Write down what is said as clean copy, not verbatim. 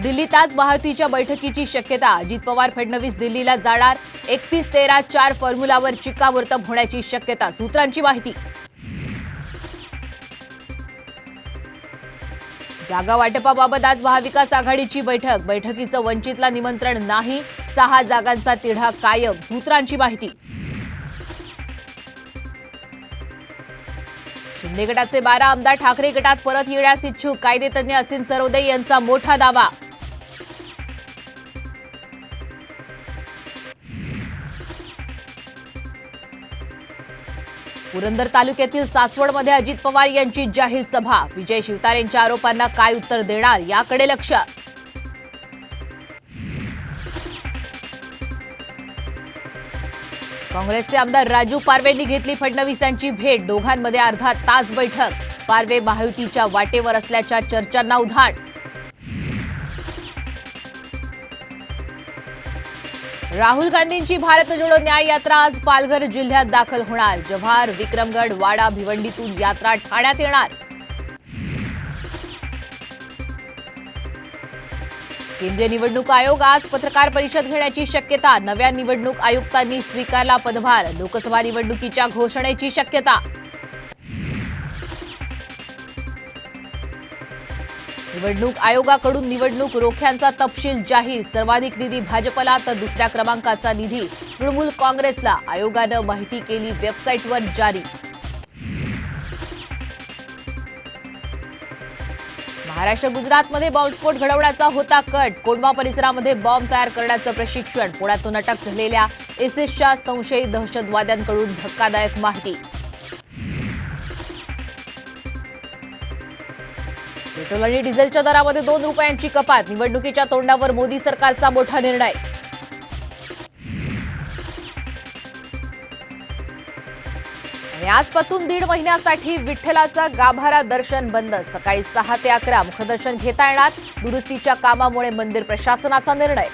दिल्लीत आज महायुतीच्या बैठकीची शक्यता। अजित पवार फडणवीस दिल्लीला जाणार। 31-13-4 फॉर्म्युलावर शिक्कामोर्तब होण्याची शक्यता, सूत्रांची माहिती। जागा वाटपाबाबत आज महाविकास आघाडीची बैठक। बैठकीचं वंचितला निमंत्रण नाही, 6 जागांचा तिढा कायम, सूत्रांची माहिती। शिंदे गटाचे 12 आमदार ठाकरे गटात परत येण्यास इच्छुक। कायदेतज्ञ असीम सरोदे यांचा मोठा दावा। पुरंदर तालुक्यातील सासवडमध्ये अजित पवार यांची जाहीर सभा। विजय शिवतारेंच्या आरोपांना काय उत्तर देणार, याकडे लक्ष। काँग्रेसचे आमदार राजू पारवेंनी घेतली फडणवीसांची भेट। दोघांमध्ये अर्धा तास बैठक। पारवे महायुतीच्या वाटेवर असल्याच्या चर्चांना उधाण। राहुल गांधींची भारत जोडो न्याय यात्रा आज पालघर जिल्ह्यात दाखल होणार। जव्हार, विक्रमगड, वाडा, भिवंडीतून यात्रा ठाण्यात येणार। केंद्रीय निवडणूक आयोग आज पत्रकार परिषद घेण्याची शक्यता। नव्या निवडणूक आयुक्तांनी स्वीकारला पदभार। लोकसभा निवडणुकीच्या घोषणेची शक्यता। निवडणूक आयोगाकडून निवडणूक रोख्यांचा तपशील जाहीर। सर्वाधिक निधी भाजपला तर दुसऱ्या क्रमांकाचा निधी तृणमूल काँग्रेसला। आयोगानं माहिती केली वेबसाईटवर जारी। महाराष्ट्र गुजरातमध्ये बॉम्बस्फोट घडवण्याचा होता कट। कोंढवा परिसरामध्ये बॉम्ब तयार करण्याचं प्रशिक्षण। पुण्यातून अटक झालेल्या एसिसच्या संशयित दहशतवाद्यांकडून धक्कादायक माहिती। पेट्रोल आणि डिझेलच्या दरामध्ये 2 रुपयांची कपात। निवडणुकीच्या तोंडावर मोदी सरकारचा मोठा निर्णय। आणि आजपासून 1.5 महिन्यासाठी विठ्ठलाचा गाभारा दर्शन बंद। सकाळी 6 ते 11 मुखदर्शन घेता येणार। दुरुस्तीच्या कामामुळे मंदिर प्रशासनाचा निर्णय।